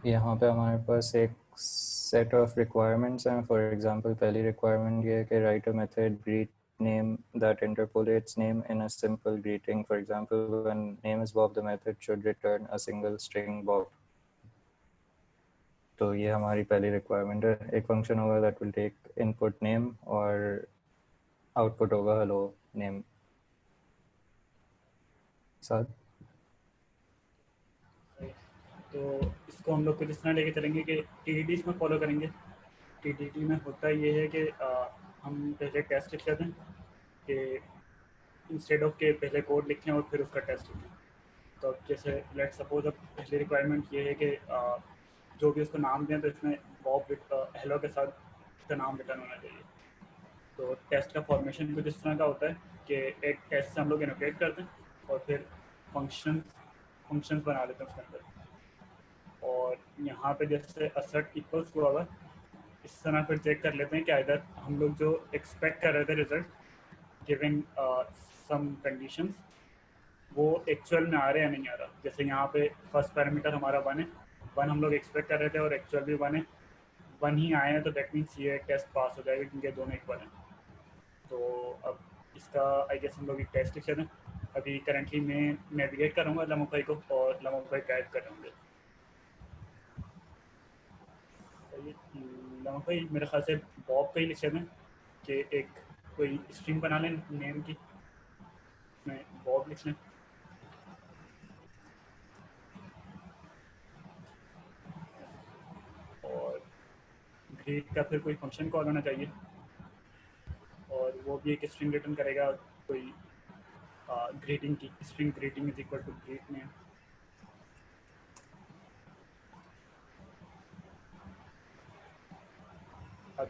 यहाँ पे हमारे पास एक सेट ऑफ रिक्वायरमेंट्स हैं। फॉर एग्जांपल पहली रिक्वायरमेंट ये है कि right a method greet name that interpolates name in a simple greeting. For example, when name is Bob, the method should return a single string Bob. तो ये हमारी पहली requirement है। एक फंक्शन होगा that will take input name और output होगा hello name। साथ तो इसको हम लोग कुछ इस तरह लेके चलेंगे कि TDDs में फॉलो करेंगे। TDD में होता ये है कि हम पहले टेस्ट लिख लेते हैं कि इंस्टेड ऑफ के पहले कोड लिखें और फिर उसका टेस्ट लिखें। तो अब जैसे लेट सपोज अब पहली रिक्वायरमेंट ये है कि जो भी उसको नाम दें तो इसमें बॉब हेलो के साथ उसका नाम रिटर्न होना चाहिए। तो टेस्ट का फॉर्मेशन कुछ इस तरह का होता है कि एक टेस्ट से हम लोग इनोकेट करते हैं और फिर फंक्शंस बना लेते हैं उसके अंदर। और यहाँ पे जैसे असर्ट इक्वल्स हुआ हुआ इस तरह फिर चेक कर लेते हैं कि इधर हम लोग जो एक्सपेक्ट कर रहे थे रिजल्ट गिविंग सम कंडीशंस वो एक्चुअल में आ रहे हैं या नहीं आ रहा। जैसे यहाँ पे फर्स्ट पैरामीटर हमारा 1 है, 1 हम लोग एक्सपेक्ट कर रहे थे और एक्चुअल भी 1 है, 1 ही आए हैं, तो दैट मीन्स ये टेस्ट पास हो जाएगा क्योंकि दोनों इक्वल हैं। तो अब इसका आई गेस हम लोग एक टेस्ट लिख लेते हैं। अभी करंटली मैं नेविगेट करूँगा लमो भाई को और लमो भाई गाइड कर रहे होंगे। लमो भाई मेरे ख्याल से बॉब का ही लिख लेते हैं कि एक कोई स्ट्रिंग बना लें नेम की, मैं बॉब लिख लें। और ग्रीट का फिर कोई फंक्शन कॉल होना चाहिए और वो भी एक स्ट्रिंग रिटर्न करेगा, कोई ग्रीटिंग की string greeting is equal to greet name. अब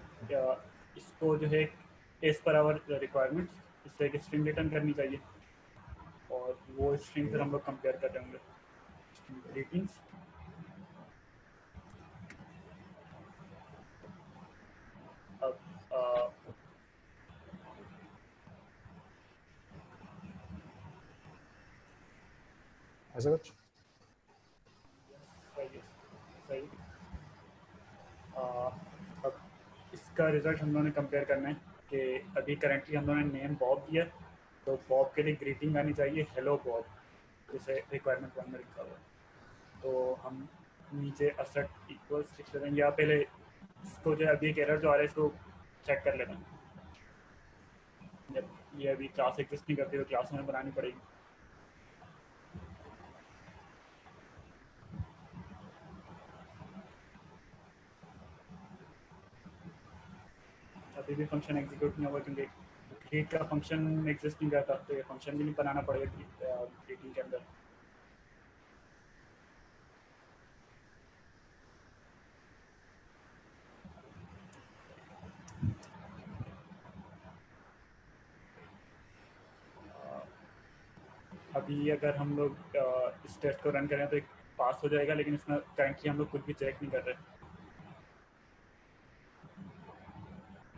इसको जो है एज पर आवर रिक्वायरमेंट्स इससे एक स्ट्रिंग रिटर्न करनी चाहिए और वो स्ट्रिंग फिर हम लोग कंपेयर कर रहे होंगे स्ट्रिंग ग्रीटिंग्स। अब ऐसा कुछ सही सही। अब इसका रिजल्ट हम लोगों ने कंपेयर करना है कि अभी करंटली हम लोगों ने नेम बॉब दिया, तो बॉब के लिए ग्रीटिंग आनी चाहिए हेलो बॉब, जैसे रिक्वायरमेंट 1 में लिखा हुआ है। तो हम नीचे असर्ट इक्वल्स लिख लेते हैं या पहले इसको जो है अभी एक एरर जो आ रहा है इसको चेक कर लेते हैं। जब ये अभी क्लास एग्जिस्ट नहीं करती तो क्लास हमें बनानी पड़ेगी। अभी भी फंक्शन एग्जीक्यूट नहीं होगा क्योंकि ग्रीट का फंक्शन एग्जिस्ट नहीं करता, तो ये फंक्शन भी नहीं बनाना पड़ेगा ग्रीटिंग के अंदर। अभी अगर हम लोग इस टेस्ट को रन करें तो एक पास हो जाएगा, लेकिन इसमें करंटली हम लोग कुछ भी चेक नहीं कर रहे।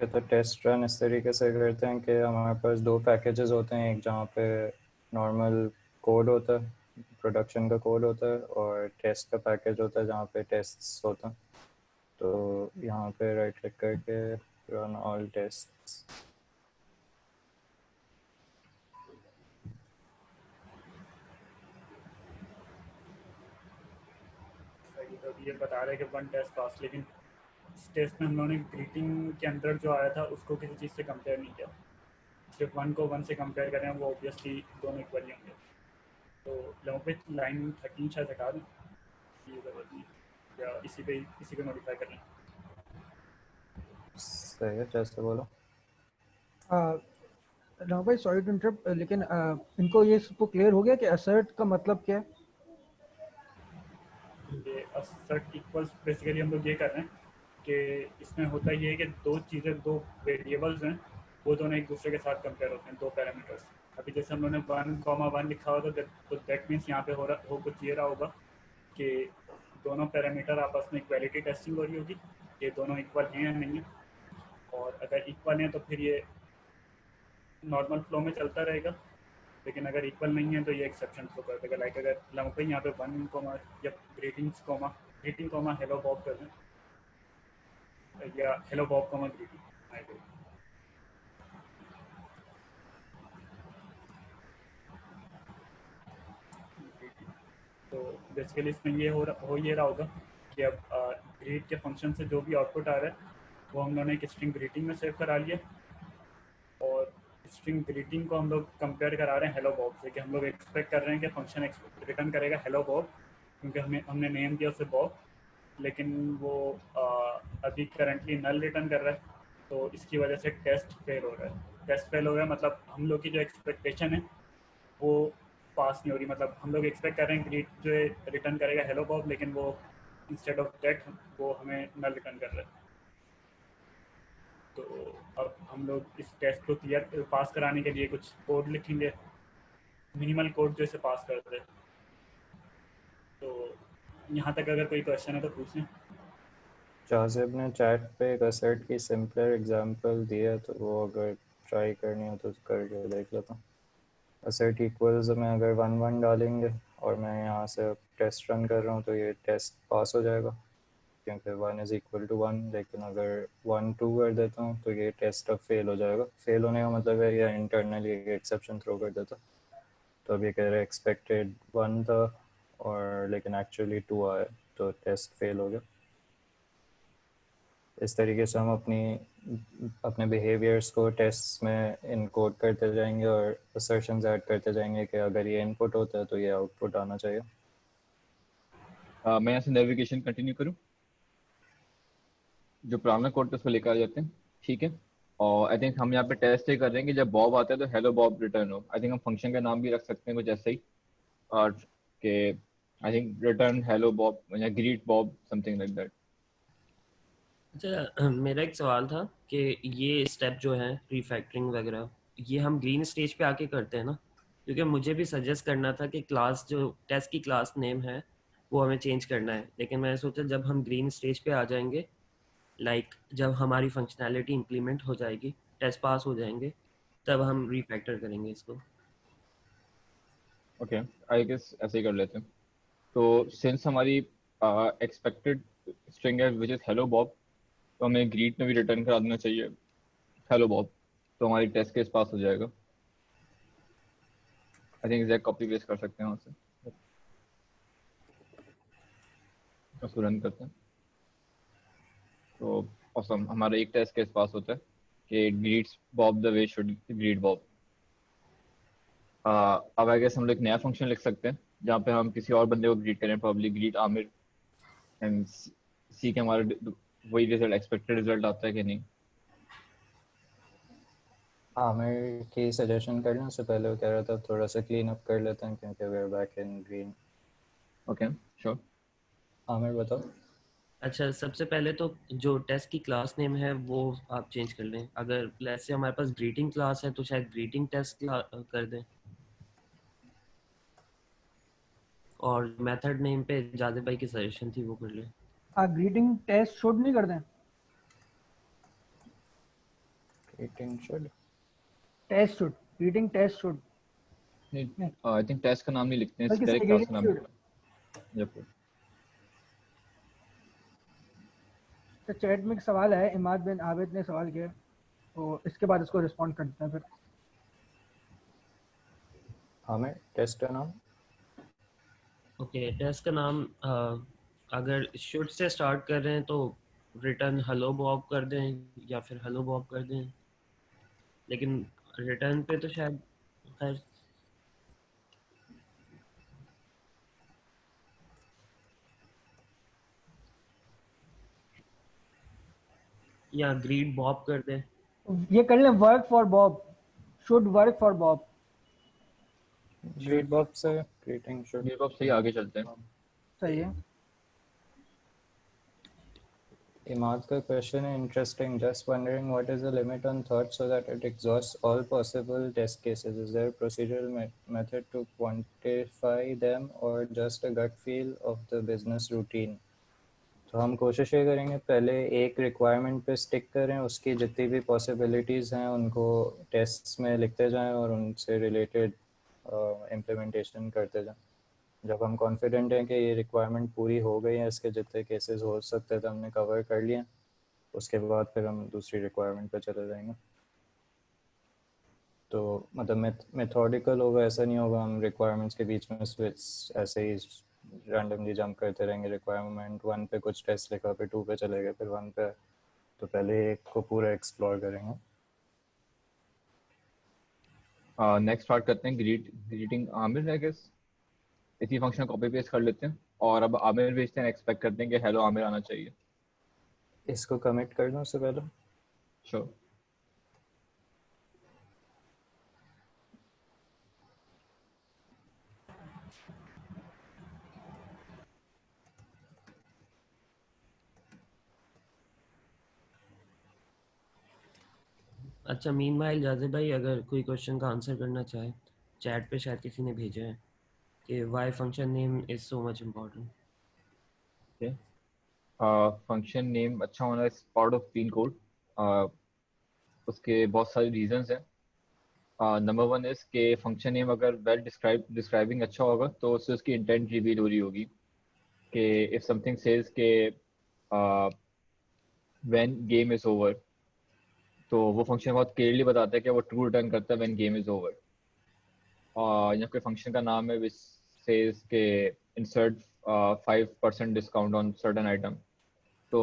तो टेस्ट रन इस तरीके से करते हैं कि हमारे पास दो पैकेजेस होते हैं। एक जहाँ पे नॉर्मल कोड होता है, प्रोडक्शन का कोड होता है, और टेस्ट का पैकेज होता है जहाँ पे टेस्ट्स होते हैं। तो यहाँ पे राइट क्लिक करके रन ऑल टेस्ट्स। सही, तो अभी ये बता रहे हैं कि 1 टेस्ट पास, लेकिन इस टेस्ट में हम लोगों ने ग्रीटिंग के अंदर जो आया था उसको किसी चीज़ से कंपेयर नहीं किया। सिर्फ 1 को 1 से कंपेयर करें वो ऑब्वियसली दोनों इक्वल ही होंगे। तो लोगों पे लाइन 13 शायद हटा दें, ये ज़रूरत नहीं है, या इसी पे मॉडिफाई कर लें। सही है, जैसे बोलो। राव भाई सॉरी टू इंटरप्ट, लेकिन इनको ये सबको क्लियर हो गया कि असर्ट का मतलब क्या है? ये असर्ट इक्वल्स बेसिकली हम लोग ये कर रहे हैं कि इसमें होता ये है कि दो चीज़ें, दो वेरिएबल्स हैं, वो दोनों एक दूसरे के साथ कंपेयर होते हैं, दो पैरामीटर्स। अभी जैसे हम लोगों ने 1,1 लिखा हुआ था, तो दैट मीन्स यहाँ पे हो कुछ ये रहा होगा कि दोनों पैरामीटर आपस में इक्वालिटी टेस्टिंग हो रही होगी, ये दोनों इक्वल हैं या नहीं है। और अगर इक्वल हैं तो फिर ये नॉर्मल फ्लो में चलता रहेगा, लेकिन अगर इक्वल नहीं है तो ये एक्सेप्शन थ्रो कर देगा। लाइक अगर लंपे यहाँ पे 1 कॉमा या ग्रीटिंग कॉमा हेलो बॉब कर दें या हेलो बॉब कॉमा ग्रीटिंग। तो बेसिकली इसमें ये हो रहा होगा कि अब ग्रीट के फंक्शन से जो भी आउटपुट आ रहा है वो हम लोगों ने एक स्ट्रिंग ग्रीटिंग में सेव करा लिया और स्ट्रिंग ग्रीटिंग को हम लोग कंपेयर करा रहे हैं हेलो बॉब से कि हम लोग एक्सपेक्ट कर रहे हैं कि फंक्शन रिटर्न करेगा हेलो बॉब क्योंकि हमने नेम दिया उसे बॉब, लेकिन वो अभी करंटली नल रिटर्न कर रहा है। तो इसकी वजह से टेस्ट फेल हो रहा है। टेस्ट फेल हो गया मतलब हम लोग की जो एक्सपेक्टेशन है वो पास नहीं हो रही। मतलब हम लोग एक्सपेक्ट कर रहे हैं ग्रीट जो है रिटर्न करेगा हेलो बॉब, लेकिन वो इंस्टेड ऑफ दैट वो हमें नल रिटर्न कर रहा है। तो अब हम लोग इस टेस्ट को क्लियर पास कराने के लिए कुछ कोड लिखेंगे, मिनिमल कोड जो इसे पास कर दे। तो यहाँ तक अगर कोई क्वेश्चन है तो पूछें। जाजिब ने चैट पे एक असर्ट की सिंपलर एग्जांपल दिया, तो वो अगर ट्राई करनी हो तो करके देख लेता हूँ। असर्ट इक्वल्स में अगर 1 1 डालेंगे और मैं यहाँ से टेस्ट रन कर रहा हूँ तो ये टेस्ट पास हो जाएगा क्योंकि 1 इज़ इक्वल टू 1। लेकिन अगर 1 2 कर देता हूँ तो ये टेस्ट अब फेल हो जाएगा। फेल होने का मतलब है या इंटरनली एक्सेप्शन थ्रो कर देता। तो अब ये कह रहे हैं एक्सपेक्टेड 1 था और लेकिन एक्चुअली 2 आया, तो टेस्ट फेल हो गया। इस तरीके से हम अपने बिहेवियर्स को टेस्ट में इनकोड करते जाएंगे और असर्शंस ऐड करते जाएंगे कि अगर ये इनपुट होता है तो ये आउटपुट आना चाहिए। मैं यहाँ से नेविगेशन कंटिन्यू करूँ, जो पुराना कोड तो उसको लेकर आ जाते हैं, ठीक है। और आई थिंक हम यहाँ पे टेस्ट ये कर रहे हैं कि जब बॉब आता है तो हेलो बॉब रिटर्न हो। आई थिंक हम फंक्शन का नाम भी रख सकते हैं कुछ ऐसे ही, और के I think return hello Bob या greet Bob something like that. अच्छा, मेरा एक सवाल था कि ये स्टेप जो है रिफैक्टरिंग वगैरह ये हम ग्रीन स्टेज पे आके करते हैं ना, क्योंकि मुझे भी सजेस्ट करना था कि क्लास जो टेस्ट की क्लास नेम है वो हमें चेंज करना है, लेकिन मैंने सोचा जब हम ग्रीन स्टेज पे आ जाएंगे, लाइक जब हमारी फंक्शनैलिटी इम्प्लीमेंट हो जाएगी, टेस्ट पास हो जाएंगे, तब हम रिफैक्टर करेंगे इसको। ओके, आई गेस ऐसे ही कर लेते हैं। तो सिंस हमारी एक्सपेक्टेड स्ट्रिंग है विच इज हेलो बॉब, तो हमें ग्रीट में भी रिटर्न करा देना चाहिए हेलो बॉब, तो हमारी टेस्ट केस पास हो जाएगा। I think exact copy paste कर सकते हैं वहाँ से, उसको रन करते हैं। तो awesome, हमारा एक टेस्ट केस पास होता है कि greets Bob the way should greet Bob. अब आई गेस हम लोग एक नया फंक्शन लिख सकते हैं जहाँ पे हम किसी और बंदे को ग्रीट करें, प्रॉब्ली ग्रीट आमिर, एंड सी के हमारा वही रिजल्ट एक्सपेक्टेड रिजल्ट आता है कि नहीं। आमिर की सजेशन करने से पहले वो कह रहा था थोड़ा सा क्लीन अप कर लेते हैं क्योंकि we are back in green. Okay sure. Aamir बताओ। अच्छा, सबसे पहले तो जो टेस्ट की क्लास नेम है वो आप चेंज कर लें। अगर लेट्स से हमारे पास ग्रीटिंग क्लास है तो शायद ग्रीटिंग टेस्ट कर दें, और मेथड नेम पे जादिब भाई की सजेशन थी वो कर लें। आप ग्रीटिंग टेस्ट शुड नहीं कर दें? Greeting should, test should, greeting test should नहीं, आई थिंक टेस्ट का नाम नहीं लिखते हैं, बल्कि डायरेक्ट क्लास का ग्रीटिंग नाम शुड। लिखते हैं। तो चैट में एक सवाल है, इमाद बिन आबिद ने सवाल किया, तो इसके बाद इसको रिस्पॉन्ड करते हैं फिर। आमिर टेस्ट का नाम। ओके, टेस्ट का नाम अगर शुड से स्टार्ट कर रहे हैं तो रिटर्न हेलो बॉब कर दें या फिर हेलो बॉब कर दें, लेकिन रिटर्न पे तो शायद खैर या ग्रीट बॉब कर दें। ये कर लें work for Bob, should work for Bob. Greet Bob से ग्रीटिंग शुड। ग्रीट बॉब से ही आगे चलते हैं। सही है। इमाद का क्वेश्चन है interesting, just wondering what is the limit on thought so that it exhausts all possible test cases, is there procedural method to quantify them और just a gut feel of the business routine. तो हम कोशिश ये करेंगे पहले एक requirement पे stick करें, उसकी जितनी भी पॉसिबिलिटीज़ हैं उनको टेस्ट्स में लिखते जाएं और उनसे रिलेटेड इम्प्लीमेंटेशन करते जाएं। जब हम कॉन्फिडेंट हैं कि ये रिक्वायरमेंट पूरी हो गई है, इसके जितने केसेस हो सकते थे हमने कवर कर लिए, उसके बाद फिर हम दूसरी रिक्वायरमेंट पे चले जाएंगे। तो मतलब मेथोडिकल होगा, ऐसा नहीं होगा हम रिक्वायरमेंट्स के बीच में स्विच ऐसे ही रैंडमली जंप करते रहेंगे। रिक्वायरमेंट 1 पे कुछ टेस्ट लिखा, फिर 2 पे चले गए, फिर 1 पे, तो पहले एक को पूरा एक्सप्लोर करेंगे। नेक्स्ट स्टार्ट करते हैं ग्रीटिंग आमिर, आई गेस इसी फंक्शन कॉपी पेस्ट कर लेते हैं और अब आमिर भेजते हैं, एक्सपेक्ट करते हैं कि हेलो आमिर आना चाहिए। इसको कमिट कर दूँ उससे पहले? श्योर। अच्छा, मीनवाइल जाजिब भाई अगर कोई क्वेश्चन का आंसर करना चाहे, चैट पे शायद किसी ने भेजा है कि why function name is so much important. Function name अच्छा होना is part of clean code. उसके बहुत सारे रीजंस हैं। नंबर वन इज के फंक्शन नेम अगर वेल डिस्क्राइबिंग अच्छा होगा तो उससे उसकी इंटेंट रिवील हो रही होगी कि इफ समथिंग सेज के व्हेन गेम इज ओवर, तो वो फंक्शन बहुत क्लियरली बताता है कि वो ट्रू रिटर्न करता है व्हेन गेम इज ओवर। या कोई फंक्शन का नाम है विच सेज के insert 5% discount on certain item, तो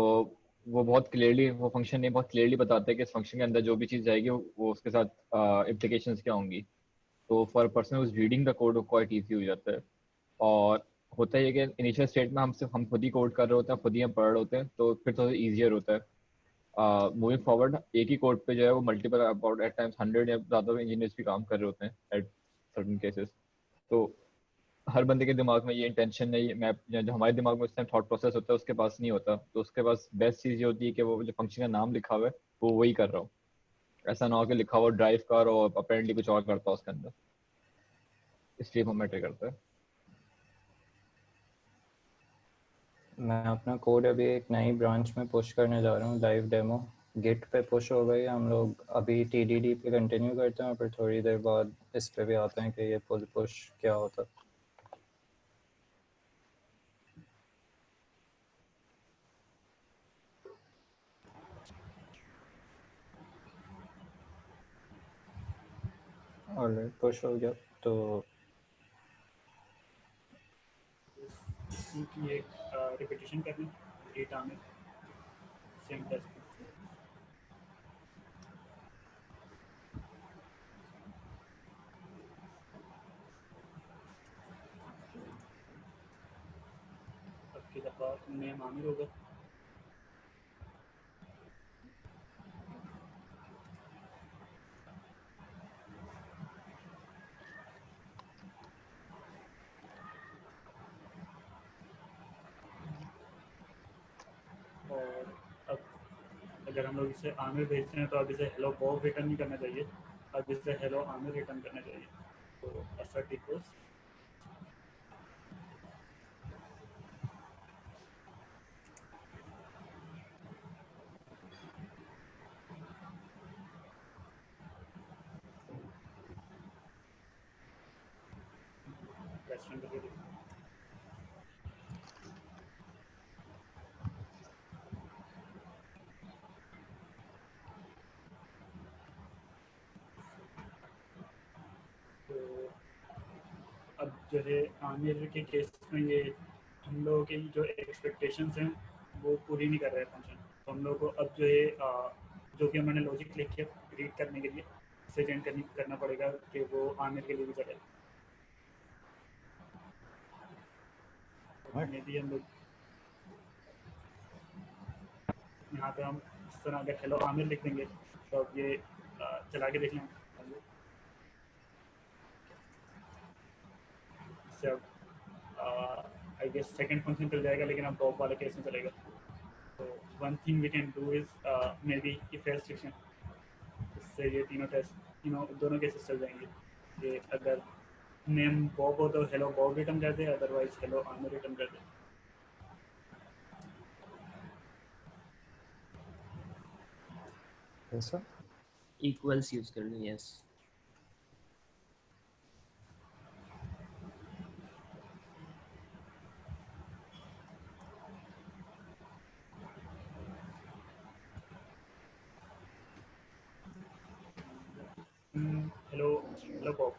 वो बहुत क्लियरली, वो फंक्शन नेम बहुत क्लियरली बताता है कि इस फंक्शन के अंदर जो भी चीज़ जाएगी वो उसके साथ इम्प्लीकेशंस क्या होंगी। तो for person whose reading the code quite easy हो जाता है। और होता है कि इनिशियल स्टेट में हम खुद ही कोड कर रहे होते हैं, खुद ही हम पढ़ रहे होते हैं, तो फिर थोड़ा ईजियर होता है। मूविंग फॉरवर्ड एक ही कोड पे जो है वो मल्टीपल अबाउट एट टाइम्स 100 या ज़्यादा इंजीनियर्स भी काम कर रहे होते हैं एट सर्टन केसेस। तो हर बंदे के दिमाग में ये इंटेंशन नहीं, मैं जो हमारे दिमाग में उस टाइम थॉट प्रोसेस होता है उसके पास नहीं होता। तो उसके पास बेस्ट चीज़ ये होती है कि वो जो फंक्शन का नाम लिखा हुआ है वो वही कर रहा हो। ऐसा ना हो कि लिखा हुआ ड्राइव कर और अपेरेंटली कुछ और करता हो उसके अंदर, इसलिए वो मैटर करता है। मैं अपना कोड अभी एक नई ब्रांच में पुश करने जा रहा हूँ, लाइव डेमो गिट पे पुश हो गई है। हम लोग अभी TDD पे कंटिन्यू करते हैं और फिर थोड़ी देर बाद इस पे भी आते हैं कि ये पुल पुश क्या होता है। ऑलराइट, पुश हो गया। तो इनकी एक रिपीटिशन करनी, ग्रीट आमिर, सेम टेस्ट। अब की दफ़ा नेम आमिर होगा। और अब अगर हम लोग इसे आमिर भेजते हैं तो अब इसे हेलो बॉब रिटर्न नहीं करना चाहिए, अब इसे हेलो आमिर रिटर्न करना चाहिए। तो असर्ट इक्वल्स रेस्टोरेंट करके देखो। तो अब जो है आमिर के केस में ये हम लोगों की जो एक्सपेक्टेशंस हैं वो पूरी नहीं कर रहे हैं फंक्शन। तो हम लोग को अब जो है जो कि हमने लॉजिक लिखी है रीड करने के लिए, इसे चेंज करना पड़ेगा कि वो आमिर के लिए भी चले। मे भी हम लोग यहाँ पे हम इस तरह अगर हेलो आमिर लिख देंगे तो अब ये चला के देख लें इससे अब आई गेस सेकंड फंक्शन चल जाएगा, लेकिन अब बॉब वाले केस में चलेगा। तो one thing we can do is maybe if restriction, इससे ये तीनों दोनों केसेस चल जाएंगे। ये अगर नेम बॉब हो तो हेलो बॉब रिटर्न कर दे, अदरवाइज हेलो आमिर रिटर्न कर दे। ऐसा इक्वल्स यूज करना, यस। Hello hello Bob.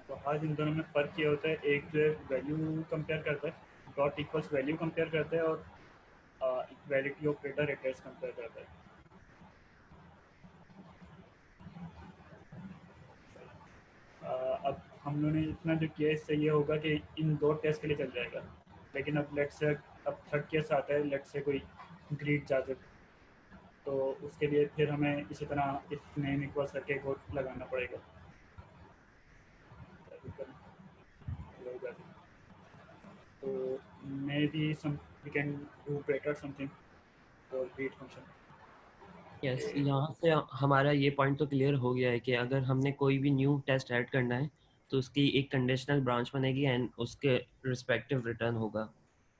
तो आज इन दोनों में फ़र्क ये होता है, एक जो है वैल्यू कंपेयर करता है, डॉट इक्वल्स वैल्यू कंपेयर करता है, और इक्वालिटी ऑफ डेटा रेटर्स कंपेयर करता है। अब हम लोगों ने इतना जो किया है इससे ये होगा कि इन दो टेस्ट के लिए चल जाएगा, लेकिन अब लेट्स से अब थर्ड केस आता है, लेट्स से कोई ग्रीड जाजब, तो उसके लिए फिर हमें इसी तरह इफ नेम इक्वल्स करके कोड लगाना पड़ेगा। तो maybe some we can do better something for greet function. Yes, यहाँ से हमारा ये पॉइंट तो क्लियर हो गया है कि अगर हमने कोई भी न्यू टेस्ट ऐड करना है तो उसकी एक कंडीशनल ब्रांच बनेगी एंड उसके रिस्पेक्टिव रिटर्न होगा।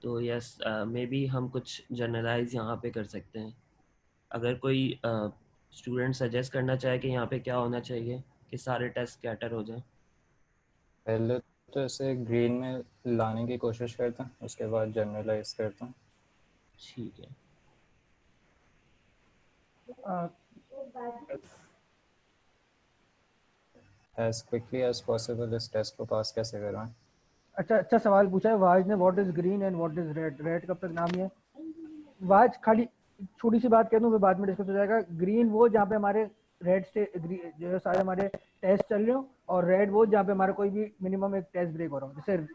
तो यस, मे बी हम कुछ जनरलाइज यहाँ पे कर सकते हैं। अगर कोई स्टूडेंट सजेस्ट करना चाहे कि यहाँ पे क्या होना चाहिए कि सारे टेस्ट स्कैटर हो जाए। पहले तो इसे ग्रीन में लाने की कोशिश करता हूँ, उसके बाद जनरलाइज करता हूँ। ठीक है। एज क्विकली एज पॉसिबल इस टेस्ट को पास कैसे करवाएं? अच्छा सवाल पूछा है वाज ने, what is green and what is red. Red कब तक नाम ही है। वाज खाली छोटी सी बात कह दूं, फिर बाद में डिस्कस हो जाएगा। ग्रीन वो जहाँ पे हमारे रेड से जो है सारे हमारे टेस्ट चल रहे हो, और रेड वो जहाँ पे हमारा कोई भी मिनिमम एक टेस्ट ब्रेक हो रहा हो। जैसे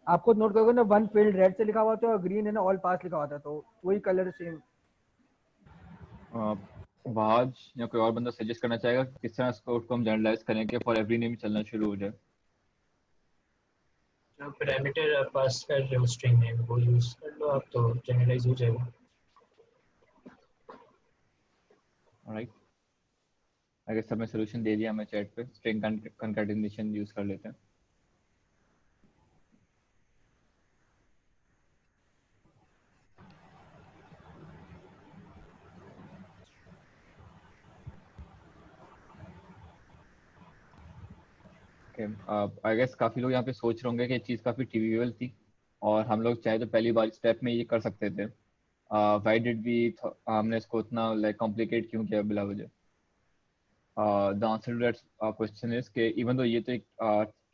आप खुद नोट करोगे ना, वन फील्ड रेड से लिखा हुआ होता है और ग्रीन है ना ऑल पास लिखा होता है, तो वही कलर सेम। वाज या कोई और बंदा सजेस्ट करना चाहेगा कि किस तरह इसको हम जनरलाइज करें कि फॉर एवरी नेम चलना शुरू हो जाए? जो पैरामीटर पास कर रहे हो स्ट्रिंग में वो यूज कर लो आप, तो जनरलाइज हो जाएगा। ऑलराइट, अगर सब में सॉल्यूशन दे दिया हमें चैट पे, स्ट्रिंग कंकैटिनेशन यूज कर लेते हैं। आई गेस काफी लोग यहाँ पे सोच रहे होंगे कि ये चीज काफी ट्रिवियल थी और हम लोग चाहे तो पहली बार स्टेप में ये कर सकते थे। व्हाई डिड वी, हमने इसको इतना लाइक कॉम्प्लिकेट क्यों किया बिला वजह? The answer to that question is कि इवन दो ये तो एक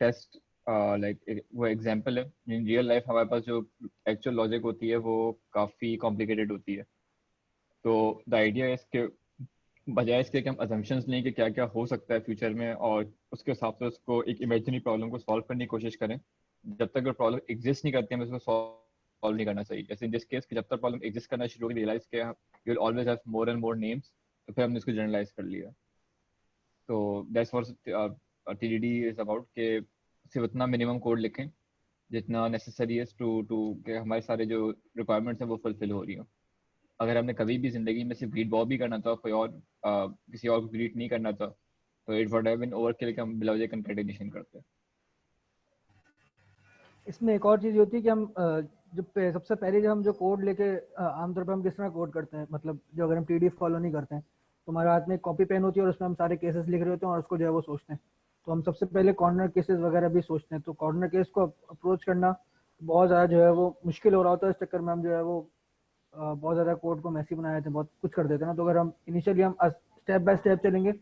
टेस्ट लाइक वो एग्जांपल है, इन रियल लाइफ हमारे पास जो एक्चुअल लॉजिक होती है वो काफी कॉम्प्लिकेटेड होती है। तो द आइडिया इज कि बजाय इसके कि हम अजम्पशंस लें कि क्या क्या हो सकता है फ्यूचर में और उसके हिसाब से उसको एक इमेजिनरी प्रॉब्लम को सॉल्व करने की कोशिश करें, जब तक वो प्रॉब्लम एग्जिस्ट नहीं करती है हमें उसको सॉल्व नहीं करना चाहिए। जैसे इन दिस केस कि जब तक प्रॉब्लम एग्जिस्ट करना शुरू होगी, रियलाइज किया you will always have more and more names, तो फिर हमने इसको जनरलाइज कर लिया। तो that's what TDD is about, कि सिर्फ उतना मिनिमम कोड लिखें जितना नेसेसरी है टू कि हमारे सारे जो रिक्वायरमेंट्स हैं वो फुलफिल हो रही हो। अगर हमने कभी भी जिंदगी में सिर्फ ग्रीट बॉब भी करना था, कोई और किसी और को ग्रीट नहीं करना था, तो it would have been overkill कि हम बिला वजह कंकैटिनेशन करते हैं। इसमें एक और चीज़ होती है कि हम सबसे पहले जब हम जो कोड लेके आमतौर पर हम किस तरह कोड करते हैं, मतलब जो अगर हम टीडीएफ फॉलो नहीं करते हैं तो हमारे हाथ में एक कॉपी पेन होती है और उसमें हम सारे केसेस लिख रहे होते हैं और उसको जो है वो सोचते हैं। तो हम सबसे पहले कॉर्नर केसेस वगैरह भी सोचते हैं, तो कॉर्नर केस को अप्रोच करना बहुत ज़्यादा जो है वो मुश्किल हो रहा होता है। इस चक्कर में हम जो है वो बहुत ज़्यादा कोड को मैसी बना देते हैं, बहुत कुछ कर देते हैं ना। तो अगर हम इनिशियली हम स्टेप बाय स्टेप चलेंगे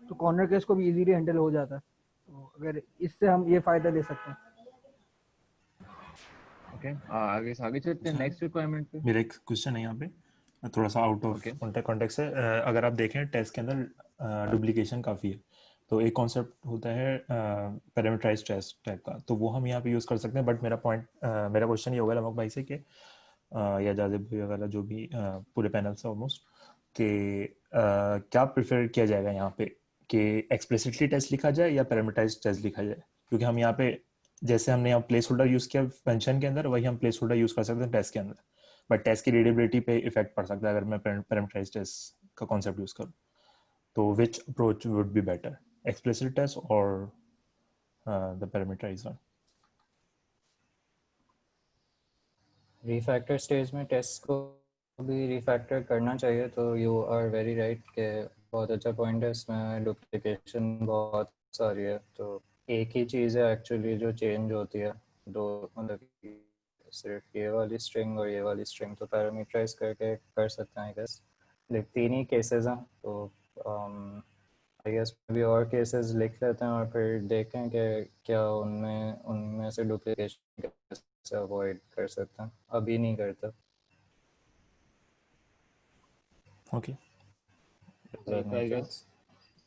तो कॉर्नर केस को भी इजीली हैंडल हो जाता है। तो अगर इससे हम ये फ़ायदा ले सकते हैं। ओके, आगे चलते हैं नेक्स्ट रिक्वायरमेंट पे। मेरा एक क्वेश्चन है यहाँ पे, थोड़ा सा आउट ऑफ कॉन्टेक्स्ट है। अगर आप देखें टेस्ट के अंदर डुप्लीकेशन काफ़ी है, तो एक कॉन्सेप्ट होता है पैरामीटराइज्ड टेस्ट टाइप का, तो वो हम यहाँ पे यूज़ कर सकते हैं। बट मेरा क्वेश्चन ये होगा लमक भाई से कि या जाजिब भाई वगैरह जो भी पूरे पैनल से ऑलमोस्ट, कि क्या प्रेफर किया जाएगा यहाँ पे, कि एक्सप्लिसिटली टेस्ट लिखा जाए या पैरामीटराइज्ड टेस्ट लिखा जाए? क्योंकि हम यहाँ पे जैसे हमने यहाँ प्लेस होल्डर यूज़ किया फंक्शन के अंदर, वही हम प्लेस होल्डर यूज़ कर सकते हैं टेस्ट के अंदर, बट टेस्ट की रीडेबिलिटी पे इफेक्ट पड़ सकता है अगर मैं पैरामीटराइज्ड टेस्ट का कॉन्सेप्ट यूज़ करूँ। तो which approach would be better, explicit test और the parameterized one? Refactor stage में टेस्ट को भी रिफैक्टर करना चाहिए, तो यू आर वेरी राइट कि बहुत अच्छा पॉइंट है, इसमें डुप्लीकेशन बहुत सारी है, तो एक ही चीज़ है एक्चुअली जो चेंज होती है, दो मतलब कि सिर्फ ये वाली स्ट्रिंग और ये वाली स्ट्रिंग तो पैरामीटराइज करके कर सकते हैं आई गेस, लेकिन तीन ही केसेस हैं, तो आई गेस भी और केसेस लिख लेते हैं और फिर देखें कि क्या उनमें उनमें से डुप्लीकेशन कैसे अवॉइड कर सकते हैं, अभी नहीं करते। ओके आई गेस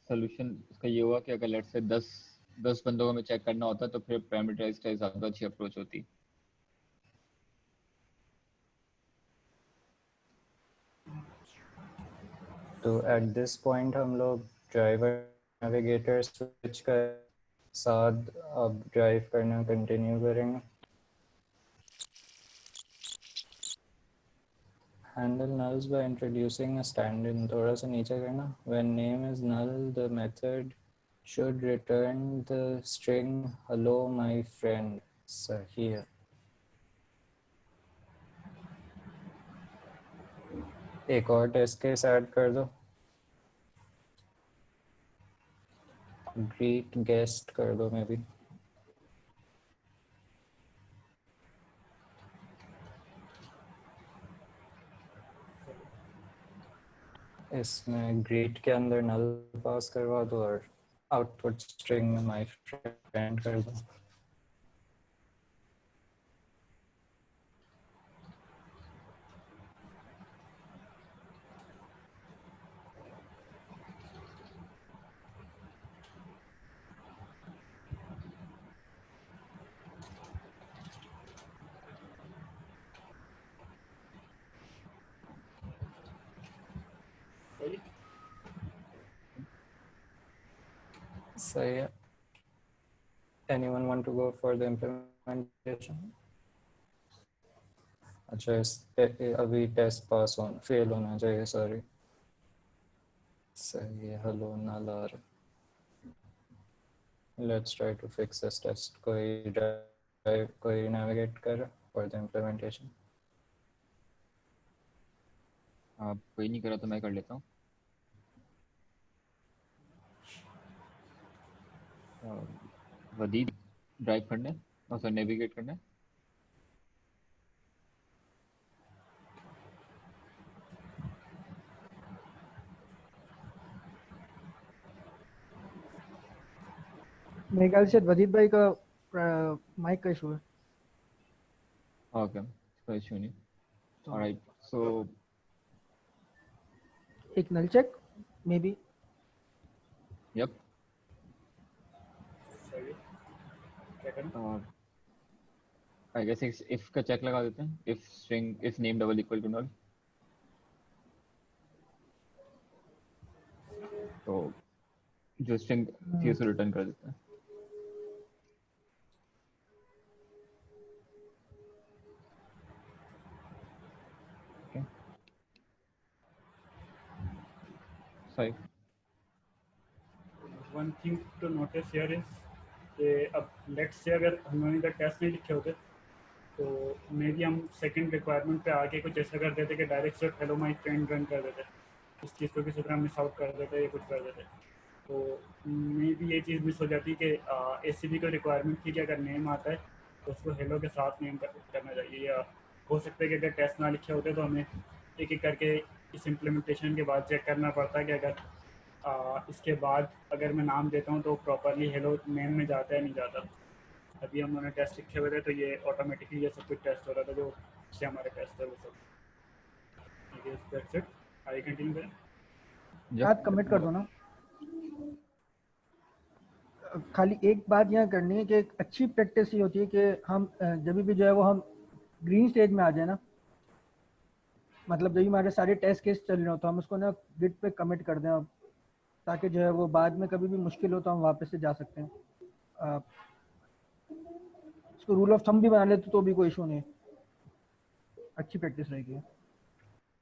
सोल्यूशन इसका ये हुआ कि अगर लेट्स से 10 बंदों को हमें चेक करना होता तो फिर पैरामीटराइज्ड टेस्ट ज़्यादा अच्छी अप्रोच होती। तो एट दिस पॉइंट हम लोग ड्राइवर नेविगेटर स्विच कर साथ अब ड्राइव करना कंटिन्यू करेंगे। Handle nulls by introducing a stand-in, थोड़ा सा नीचे करना। When name is null, the method should return the string hello my friend। सही है। एक और टेस्ट केस ऐड कर दो, greet guest कर दो मे बी। इसमें greet के अंदर null पास करवा दो और आउटपुट स्ट्रिंग में my friend कर दो। सही है। Anyone want to go for the implementation? अच्छा अभी टेस्ट पास होना फेल होना चाहिए, सॉरी। सही है, हेलो नल आ रहा। Let's try to fix this test. कोई नेविगेट कर फॉर द इम्प्लीमेंटेशन? आप कोई नहीं करा तो मैं कर लेता हूँ। वदीद ड्राइव करना है और सर नेविगेट करना है। मेरे ख्याल से वजीद भाई का माइक का इशू है। ओके कोई इशू नहीं। तो ऑलराइट सो एक null check maybe. Yup सही है, क्या करना? आई गेस इफ का चेक लगा देते हैं। If string if name double equal to null, तो जो स्ट्रिंग थी उसे रिटर्न कर देते हैं। ओके सही। One thing to notice here is कि अब लेट्स से अगर हमने इधर टेस्ट नहीं लिखे होते तो मे बी हम सेकंड रिक्वायरमेंट पे आके कुछ ऐसा कर देते कि डायरेक्ट सिर्फ हेलो माय फ्रेंड रन कर देते, इस चीज़ को किसी तरह मिस आउट कर देते या कुछ कर देते, तो मे बी ये चीज़ मिस हो जाती कि एसीबी को रिक्वायरमेंट थी कि अगर नेम आता है तो उसको हेलो के साथ नेम करना चाहिए, या हो सकता है कि अगर टेस्ट ना लिखे होते तो हमें एक एक करके इस इम्प्लीमेंटेशन के बाद चेक करना पड़ता है कि अगर इसके बाद अगर मैं नाम देता हूँ तो प्रॉपरली हेलो नेम में जाता है नहीं जाता। अभी हम उन्होंने टेस्ट लिखे हुए थे तो ये ऑटोमेटिकली ये सब कुछ टेस्ट हो रहा था जो से हमारे टेस्ट है वो सब। That's it. आगे कंटिन्यू करें। बात कमिट कर दो ना। खाली एक बात यहाँ करनी है कि एक अच्छी प्रैक्टिस ये होती है कि हम जब भी जो है वो हम ग्रीन स्टेज में आ जाए ना, मतलब जब भी हमारे सारे टेस्ट केस चल रहे हो तो हम उसको ना गिट पे कमिट कर दें अब, ताकि जो है वो बाद में कभी भी मुश्किल हो तो हम वापस से जा सकते हैं। इसको रूल ऑफ थंब भी बना लेते तो भी कोई इशू नहीं, अच्छी प्रैक्टिस रहेगी।